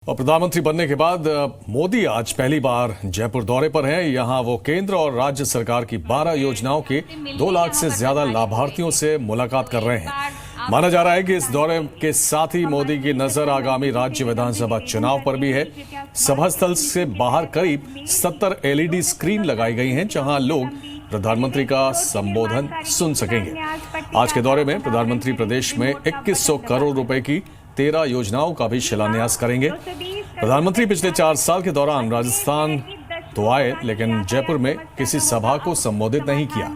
और प्रधानमंत्री बनने के बाद मोदी आज पहली बार जयपुर दौरे पर हैं। यहां वो केंद्र और राज्य सरकार की 12 योजनाओं के 2 लाख से ज्यादा लाभार्थियों से मुलाकात कर रहे हैं। माना जा रहा है कि इस दौरे के साथ ही मोदी की नजर आगामी राज्य विधानसभा चुनाव पर भी है। सभा स्थल से बाहर करीब 70 LED स्क्रीन लगाई गई हैं, जहां लोग प्रधानमंत्री का संबोधन सुन सकेंगे। आज के दौरे में प्रधानमंत्री प्रदेश में 2100 करोड़ रुपए की 13 योजनाओं का भी शिलान्यास करेंगे। प्रधानमंत्री पिछले 4 साल के दौरान राजस्थान तो आए, लेकिन जयपुर में किसी सभा को संबोधित नहीं किया।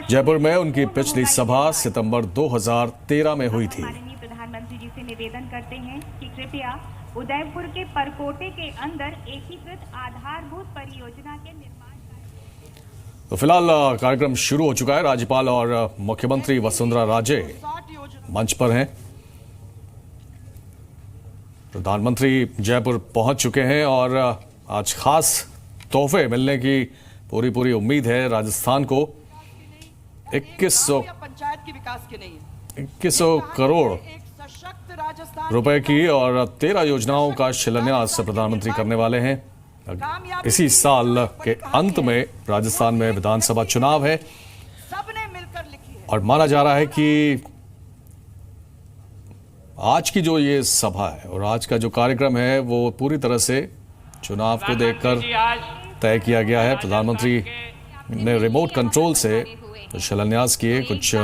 जयपुर में उनकी पिछली सभा सितंबर 2013 में हुई थी। प्रधानमंत्री जी से निवेदन करते हैं कि कृपया उदयपुर के परकोटे के अंदर एकीकृत आधारभूत परियोजना के निर्माण। तो फिलहाल कार्यक्रम शुरू हो चुका है। राज्यपाल और मुख्यमंत्री वसुंधरा राजे मंच पर हैं। प्रधानमंत्री जयपुर पहुंच चुके हैं और आज खास तोहफे मिलने की पूरी उम्मीद है। राजस्थान को 2100 करोड़ रुपए की और 13 योजनाओं का शिलान्यास प्रधानमंत्री करने वाले हैं। इसी साल के अंत में राजस्थान में विधानसभा चुनाव है और माना जा रहा है कि आज की जो ये सभा है और आज का जो कार्यक्रम है वो पूरी तरह से चुनाव को देखकर तय किया गया है। प्रधानमंत्री ने रिमोट कंट्रोल से शिलान्यास किए, कुछ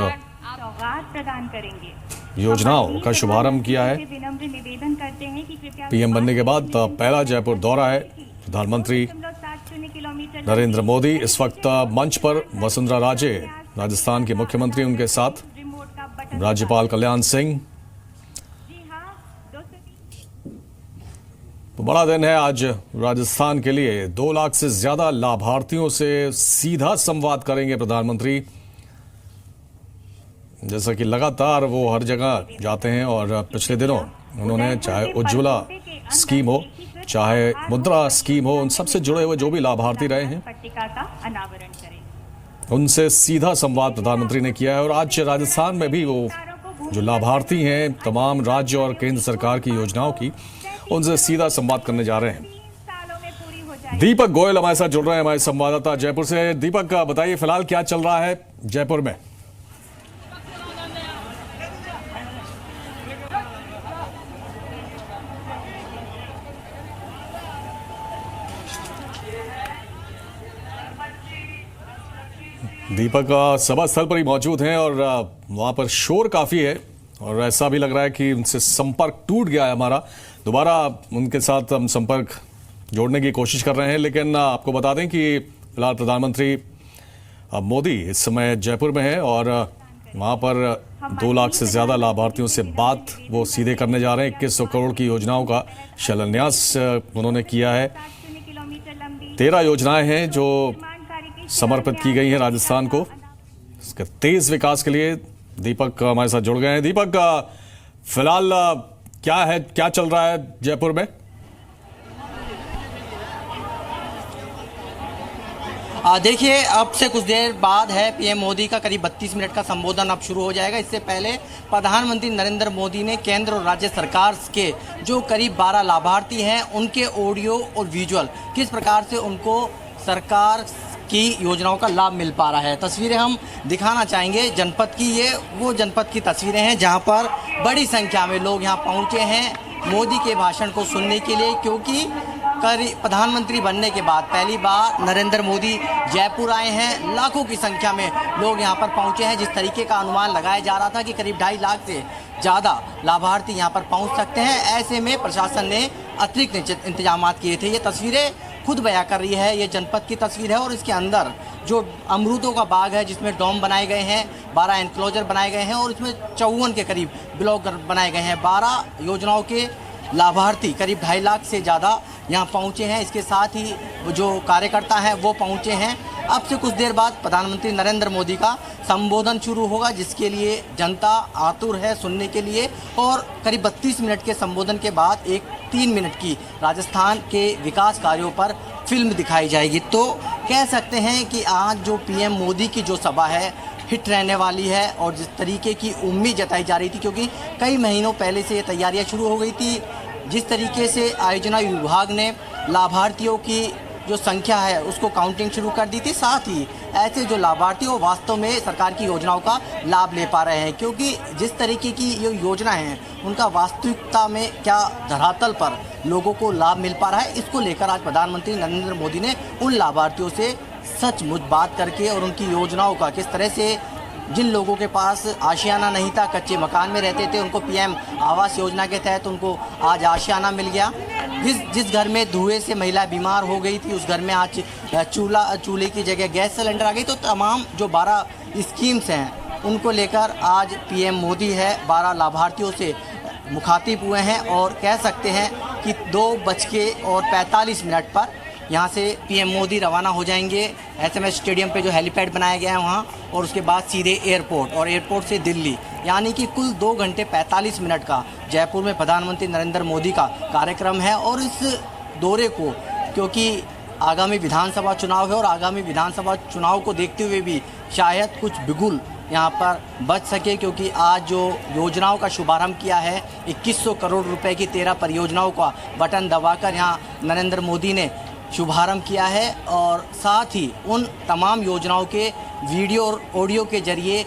योजनाओं का शुभारंभ किया है। पीएम बनने के बाद पहला जयपुर दौरा है प्रधानमंत्री नरेंद्र मोदी। इस वक्त मंच पर वसुंधरा राजे, राजस्थान के मुख्यमंत्री, उनके साथ राज्यपाल कल्याण सिंह। तो बड़ा दिन है आज राजस्थान के लिए। 2 लाख से ज्यादा लाभार्थियों से सीधा संवाद करेंगे प्रधानमंत्री। जैसा कि लगातार वो हर जगह जाते हैं और पिछले दिनों उन्होंने चाहे उज्ज्वला स्कीम हो, चाहे मुद्रा स्कीम हो, उन सबसे जुड़े हुए जो भी लाभार्थी रहे हैं उनसे सीधा संवाद प्रधानमंत्री ने किया है। और आज राजस्थान में भी वो जो लाभार्थी हैं तमाम राज्य और केंद्र सरकार की योजनाओं की, उनसे सीधा संवाद करने जा रहे हैं। दीपक गोयल हमारे साथ जुड़ रहे हैं, हमारे संवाददाता जयपुर से। दीपक, बताइए फिलहाल क्या चल रहा है जयपुर में? दीपक सभा स्थल पर ही मौजूद हैं और वहां पर शोर काफी है और ऐसा भी लग रहा है कि उनसे संपर्क टूट गया है हमारा। दोबारा उनके साथ हम संपर्क जोड़ने की कोशिश कर रहे हैं, लेकिन आपको बता दें कि फिलहाल प्रधानमंत्री मोदी इस समय जयपुर में है और वहां पर 2 लाख से ज्यादा लाभार्थियों से बात वो सीधे करने जा रहे हैं। 2100 करोड़ की योजनाओं का शिलान्यास उन्होंने किया है। 13 योजनाएं हैं जो समर्पित की गई हैं राजस्थान को, इसके तेज विकास के लिए। दीपक हमारे साथ जुड़ गए हैं। दीपक, फिलहाल क्या चल रहा है जयपुर में? देखिए, अब से कुछ देर बाद है पीएम मोदी का करीब 32 मिनट का संबोधन अब शुरू हो जाएगा। इससे पहले प्रधानमंत्री नरेंद्र मोदी ने केंद्र और राज्य सरकार के जो करीब 12 लाभार्थी हैं उनके ऑडियो और विजुअल किस प्रकार से उनको सरकार की योजनाओं का लाभ मिल पा रहा है, तस्वीरें हम दिखाना चाहेंगे जनपद की। ये वो जनपद की तस्वीरें हैं जहां पर बड़ी संख्या में लोग यहां पहुंचे हैं मोदी के भाषण को सुनने के लिए, क्योंकि प्रधानमंत्री बनने के बाद पहली बार नरेंद्र मोदी जयपुर आए हैं। लाखों की संख्या में लोग यहां पर पहुंचे हैं। जिस तरीके का अनुमान लगाया जा रहा था कि करीब 2.5 लाख से ज़्यादा लाभार्थी यहां पर पहुंच सकते हैं, ऐसे में प्रशासन ने अतिरिक्त इंतजाम किए थे। ये तस्वीरें खुद बयां कर रही है, ये जनपद की तस्वीर है और इसके अंदर जो अमरूदों का बाग है जिसमें डोम बनाए गए हैं, 12 एनक्लोजर बनाए गए हैं और इसमें 54 के करीब ब्लॉक बनाए गए हैं। 12 योजनाओं के लाभार्थी करीब 2.5 लाख से ज़्यादा यहाँ पहुँचे हैं। इसके साथ ही जो कार्यकर्ता हैं वो पहुँचे हैं। अब से कुछ देर बाद प्रधानमंत्री नरेंद्र मोदी का संबोधन शुरू होगा, जिसके लिए जनता आतुर है सुनने के लिए। और करीब 32 मिनट के संबोधन के बाद एक 3 मिनट की राजस्थान के विकास कार्यों पर फिल्म दिखाई जाएगी। तो कह सकते हैं कि आज जो पीएम मोदी की जो सभा है हिट रहने वाली है और जिस तरीके की उम्मीद जताई जा रही थी, क्योंकि कई महीनों पहले से ये तैयारियां शुरू हो गई थी। जिस तरीके से आयोजना विभाग ने लाभार्थियों की जो संख्या है उसको काउंटिंग शुरू कर दी थी, साथ ही ऐसे जो लाभार्थी वो वास्तव में सरकार की योजनाओं का लाभ ले पा रहे हैं, क्योंकि जिस तरीके की ये योजना है उनका वास्तविकता में क्या धरातल पर लोगों को लाभ मिल पा रहा है, इसको लेकर आज प्रधानमंत्री नरेंद्र मोदी ने उन लाभार्थियों से सचमुच बात करके और उनकी योजनाओं का किस तरह से जिन लोगों के पास आशियाना नहीं था, कच्चे मकान में रहते थे, उनको पीएम आवास योजना के तहत उनको आज आशियाना मिल गया। जिस घर में धुएं से महिला बीमार हो गई थी उस घर में आज चूल्हे की जगह गैस सिलेंडर आ गई। तो तमाम जो 12 स्कीम्स हैं उनको लेकर आज पीएम मोदी है 12 लाभार्थियों से मुखातिब हुए हैं और कह सकते हैं कि 2:45 पर यहाँ से पीएम मोदी रवाना हो जाएंगे एसएमएस स्टेडियम पे जो हेलीपैड बनाया गया है वहाँ, और उसके बाद सीधे एयरपोर्ट और एयरपोर्ट से दिल्ली, यानी कि कुल 2 घंटे 45 मिनट का जयपुर में प्रधानमंत्री नरेंद्र मोदी का कार्यक्रम है। और इस दौरे को क्योंकि आगामी विधानसभा चुनाव है और आगामी विधानसभा चुनाव को देखते हुए भी शायद कुछ बिगुल यहाँ पर बच सके, क्योंकि आज जो योजनाओं का शुभारंभ किया है 2100 करोड़ रुपए की 13 परियोजनाओं का बटन दबाकर यहाँ नरेंद्र मोदी ने शुभारंभ किया है, और साथ ही उन तमाम योजनाओं के वीडियो और ऑडियो के जरिए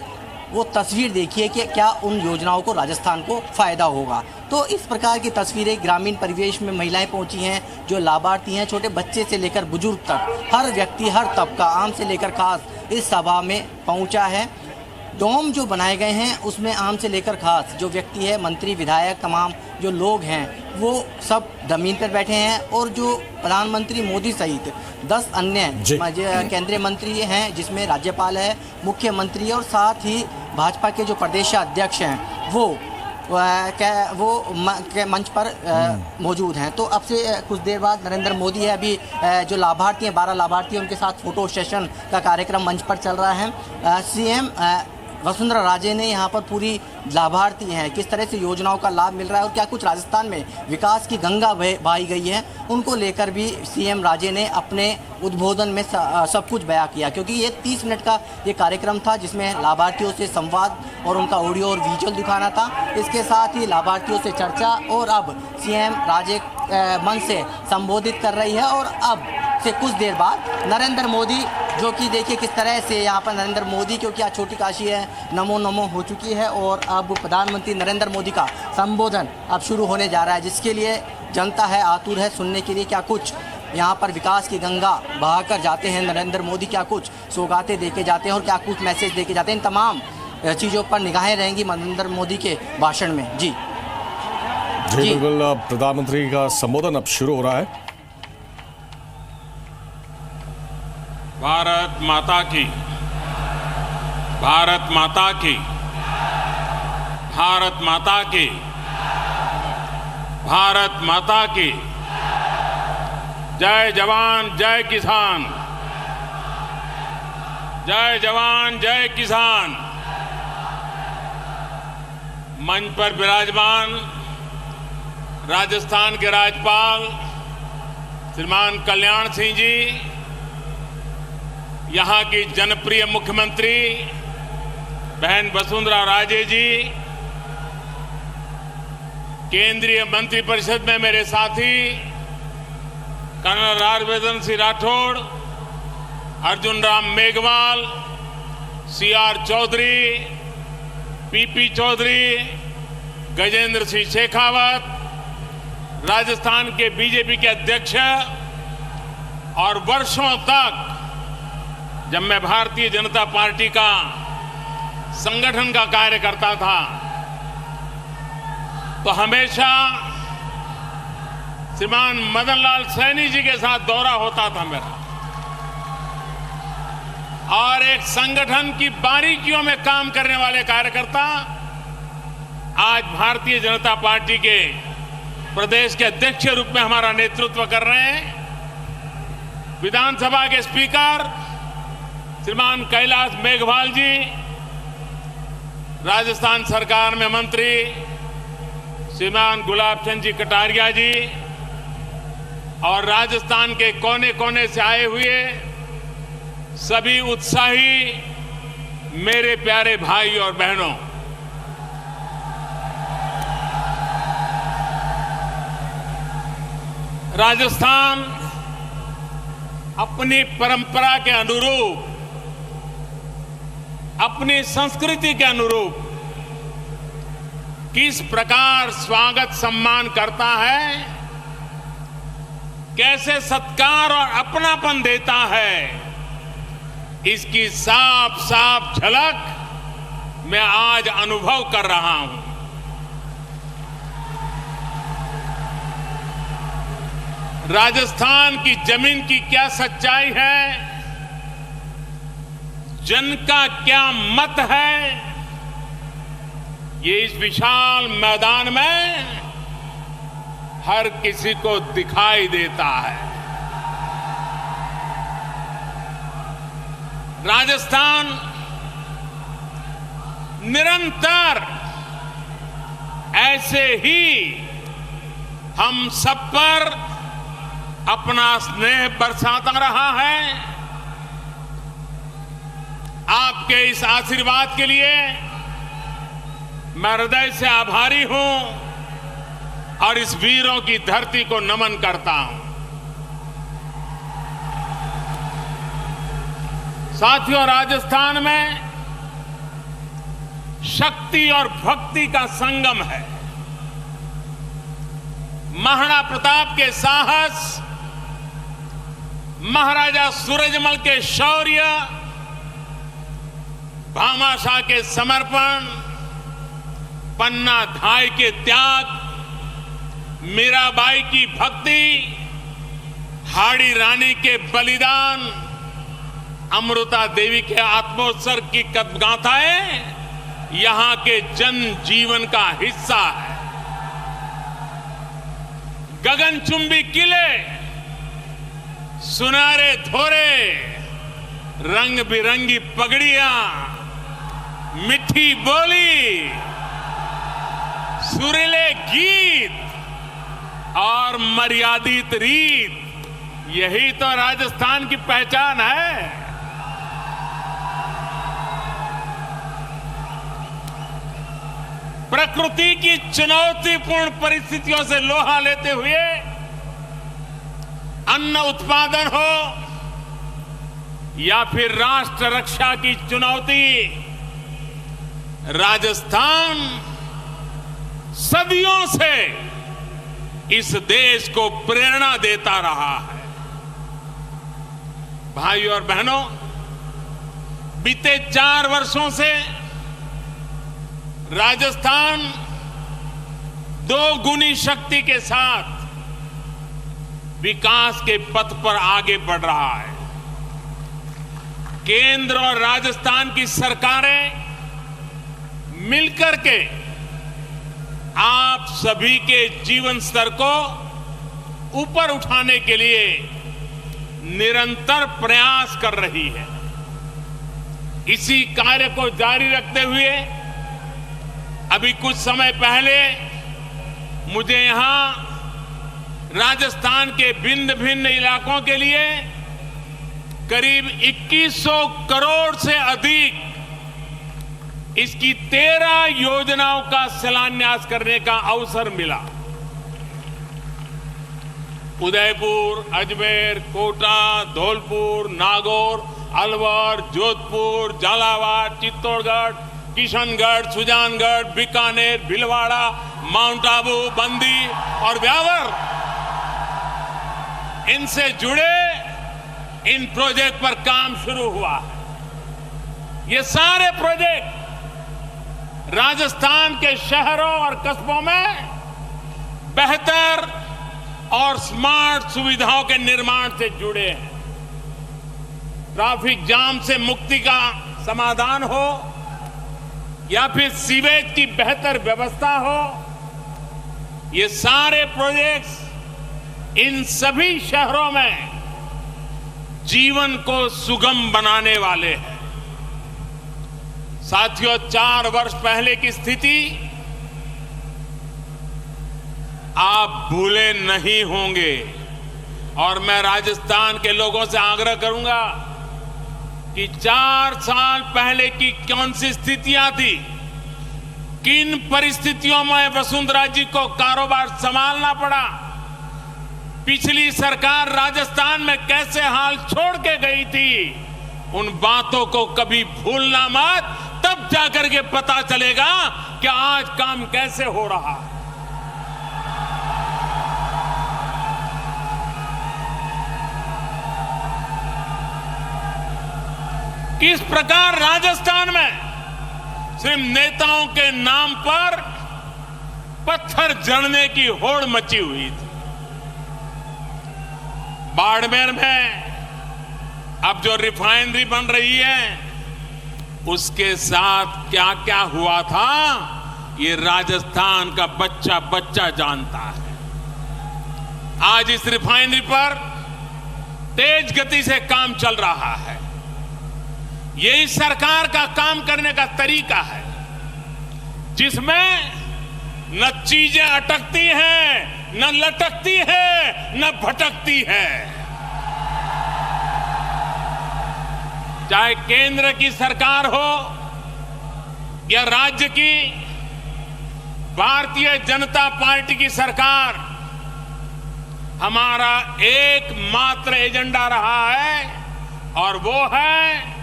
वो तस्वीर देखिए कि क्या उन योजनाओं को राजस्थान को फ़ायदा होगा। तो इस प्रकार की तस्वीरें ग्रामीण परिवेश में महिलाएं पहुंची हैं, जो लाभार्थी हैं, छोटे बच्चे से लेकर बुजुर्ग तक हर व्यक्ति, हर तबका, आम से लेकर खास इस सभा में पहुंचा है। डोम जो बनाए गए हैं उसमें आम से लेकर खास जो व्यक्ति है, मंत्री, विधायक, तमाम जो लोग हैं वो सब ज़मीन पर बैठे हैं, और जो प्रधानमंत्री मोदी सहित 10 अन्य केंद्रीय मंत्री हैं, जिसमें राज्यपाल है, मुख्यमंत्री और साथ ही भाजपा के जो प्रदेश अध्यक्ष हैं वो मंच पर मौजूद हैं। तो अब से कुछ देर बाद नरेंद्र मोदी है, अभी जो लाभार्थी हैं 12 लाभार्थी हैं उनके साथ फोटो सेशन का कार्यक्रम मंच पर चल रहा है। सीएम वसुंधरा राजे ने यहाँ पर पूरी लाभार्थी हैं किस तरह से योजनाओं का लाभ मिल रहा है और क्या कुछ राजस्थान में विकास की गंगा बहाई गई है, उनको लेकर भी सीएम राजे ने अपने उद्बोधन में सब कुछ बयां किया, क्योंकि ये 30 मिनट का ये कार्यक्रम था जिसमें लाभार्थियों से संवाद और उनका ऑडियो और विजुअल दिखाना था। इसके साथ ही लाभार्थियों से चर्चा, और अब सीएम राजे मंच से संबोधित कर रही है। और अब से कुछ देर बाद नरेंद्र मोदी, जो कि देखिए किस तरह से यहाँ पर नरेंद्र मोदी, क्योंकि आज छोटी काशी है, नमो नमो हो चुकी है, और अब प्रधानमंत्री नरेंद्र मोदी का संबोधन अब शुरू होने जा रहा है, जिसके लिए जनता है आतुर है सुनने के लिए क्या कुछ यहाँ पर विकास की गंगा बहाकर जाते हैं नरेंद्र मोदी, क्या कुछ सौगातें देके जाते हैं और क्या कुछ मैसेज देके जाते हैं। इन तमाम चीज़ों पर निगाहें रहेंगी नरेंद्र मोदी के भाषण में। जी बिल्कुल, प्रधानमंत्री का संबोधन अब शुरू हो रहा है। भारत माता की, भारत माता की, भारत माता की, भारत माता की। जय जवान जय किसान, जय जवान जय किसान। मंच पर विराजमान राजस्थान के राज्यपाल श्रीमान कल्याण सिंह जी, यहाँ की जनप्रिय मुख्यमंत्री बहन वसुंधरा राजे जी, केंद्रीय मंत्रिपरिषद में मेरे साथी colonel Rajyavardhan Singh Rathore, Arjun Ram Meghwal, CR Chaudhary, PP Chaudhary, Gajendra Singh Shekhawat, Rajasthan के बीजेपी के अध्यक्ष, और वर्षों तक जब मैं भारतीय जनता पार्टी का संगठन का कार्य करता था तो हमेशा श्रीमान मदन लाल सैनी जी के साथ दौरा होता था मेरा, और एक संगठन की बारीकियों में काम करने वाले कार्यकर्ता आज भारतीय जनता पार्टी के प्रदेश के अध्यक्ष के रूप में हमारा नेतृत्व कर रहे हैं। विधानसभा के स्पीकर श्रीमान कैलाश मेघवाल जी, राजस्थान सरकार में मंत्री श्रीमान गुलाब चंद जी कटारिया जी, और राजस्थान के कोने कोने से आए हुए सभी उत्साही मेरे प्यारे भाई और बहनों, राजस्थान अपनी परंपरा के अनुरूप, अपनी संस्कृति के अनुरूप किस प्रकार स्वागत सम्मान करता है, कैसे सत्कार और अपनापन देता है, इसकी साफ साफ झलक मैं आज अनुभव कर रहा हूं। राजस्थान की जमीन की क्या सच्चाई है, जन का क्या मत है, ये इस विशाल मैदान में हर किसी को दिखाई देता है। राजस्थान निरंतर ऐसे ही हम सब पर अपना स्नेह बरसाता रहा है। आपके इस आशीर्वाद के लिए मैं हृदय से आभारी हूं और इस वीरों की धरती को नमन करता हूं। साथियों, राजस्थान में शक्ति और भक्ति का संगम है। महाराणा प्रताप के साहस, महाराजा सूरजमल के शौर्य, भामाशाह के समर्पण, पन्ना धाय के त्याग, मीराबाई की भक्ति, हाड़ी रानी के बलिदान, अमृता देवी के आत्मोत्सर्ग की गाथाएं यहां के जन जीवन का हिस्सा है। गगनचुंबी किले, सुनहरे धोरे, रंग बिरंगी पगड़ियां, मिठी बोली, सुरीले गीत और मर्यादित रीत, यही तो राजस्थान की पहचान है। प्रकृति की चुनौतीपूर्ण परिस्थितियों से लोहा लेते हुए अन्न उत्पादन हो या फिर राष्ट्र रक्षा की चुनौती, राजस्थान सदियों से इस देश को प्रेरणा देता रहा है। भाइयों और बहनों, बीते 4 वर्षों से राजस्थान 2 गुनी शक्ति के साथ विकास के पथ पर आगे बढ़ रहा है। केंद्र और राजस्थान की सरकारें मिलकर के आप सभी के जीवन स्तर को ऊपर उठाने के लिए निरंतर प्रयास कर रही है। इसी कार्य को जारी रखते हुए अभी कुछ समय पहले मुझे यहां राजस्थान के भिन्न भिन्न इलाकों के लिए करीब 2100 करोड़ से अधिक इसकी 13 योजनाओं का शिलान्यास करने का अवसर मिला। उदयपुर, अजमेर, कोटा, धौलपुर, नागौर, अलवर, जोधपुर, झालावाड़, चित्तौड़गढ़, किशनगढ़, सुजानगढ़, बीकानेर, भीलवाड़ा, माउंट आबू, बंदी और ब्यावर, इनसे जुड़े इन प्रोजेक्ट पर काम शुरू हुआ है। ये सारे प्रोजेक्ट राजस्थान के शहरों और कस्बों में बेहतर और स्मार्ट सुविधाओं के निर्माण से जुड़े हैं। ट्रैफिक जाम से मुक्ति का समाधान हो या फिर सीवेज की बेहतर व्यवस्था हो, ये सारे प्रोजेक्ट्स इन सभी शहरों में जीवन को सुगम बनाने वाले हैं। साथियों, 4 वर्ष पहले की स्थिति आप भूले नहीं होंगे और मैं राजस्थान के लोगों से आग्रह करूंगा कि 4 साल पहले की कौन सी स्थितियां थी, किन परिस्थितियों में वसुंधरा जी को कारोबार संभालना पड़ा, पिछली सरकार राजस्थान में कैसे हाल छोड़ के गई थी, उन बातों को कभी भूलना मत। तब जाकर के पता चलेगा कि आज काम कैसे हो रहा है। किस प्रकार राजस्थान में सिर्फ नेताओं के नाम पर पत्थर जड़ने की होड़ मची हुई थी। बाड़मेर में अब जो रिफाइनरी बन रही है, उसके साथ क्या क्या हुआ था, ये राजस्थान का बच्चा बच्चा जानता है। आज इस रिफाइनरी पर तेज गति से काम चल रहा है। यही सरकार का काम करने का तरीका है, जिसमें न चीजें अटकती हैं, न लटकती है, न भटकती है। चाहे केंद्र की सरकार हो या राज्य की भारतीय जनता पार्टी की सरकार, हमारा एकमात्र एजेंडा रहा है और वो है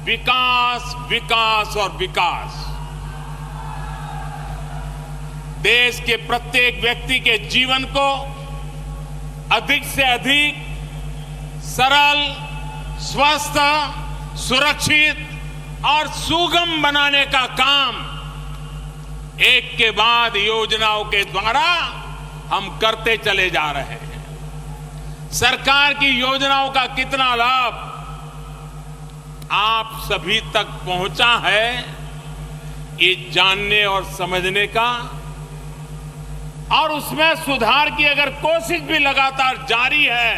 विकास, विकास और विकास। देश के प्रत्येक व्यक्ति के जीवन को अधिक से अधिक सरल, स्वस्थ, सुरक्षित और सुगम बनाने का काम एक के बाद योजनाओं के द्वारा हम करते चले जा रहे हैं। सरकार की योजनाओं का कितना लाभ आप सभी तक पहुंचा है, ये जानने और समझने का और उसमें सुधार की अगर कोशिश भी लगातार जारी है,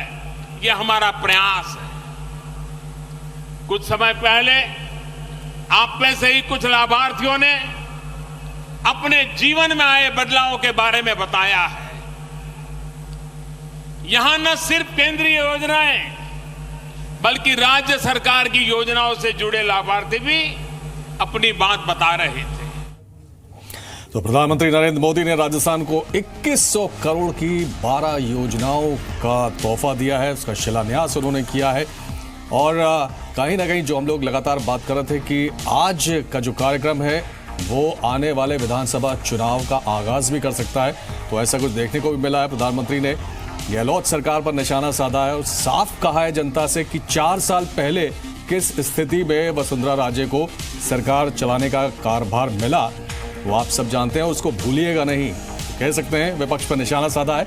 ये हमारा प्रयास है। कुछ समय पहले आप में से ही कुछ लाभार्थियों ने अपने जीवन में आए बदलावों के बारे में बताया है। यहां न सिर्फ केंद्रीय योजनाएं बल्कि राज्य सरकार की योजनाओं से जुड़े लाभार्थी भी अपनी बात बता रहे थे। तो प्रधानमंत्री नरेंद्र मोदी ने राजस्थान को 2100 करोड़ की 12 योजनाओं का तोहफा दिया है, उसका शिलान्यास उन्होंने किया है। और कहीं ना कहीं जो हम लोग लगातार बात कर रहे थे कि आज का जो कार्यक्रम है वो आने वाले विधानसभा चुनाव का आगाज भी कर सकता है, तो ऐसा कुछ देखने को भी मिला है। प्रधानमंत्री ने गहलोत सरकार पर निशाना साधा है और साफ कहा है जनता से कि 4 साल पहले किस स्थिति में वसुंधरा राजे को सरकार चलाने का कारभार मिला वो आप सब जानते हैं, उसको भूलिएगा नहीं, कह सकते हैं। विपक्ष पर निशाना साधा है।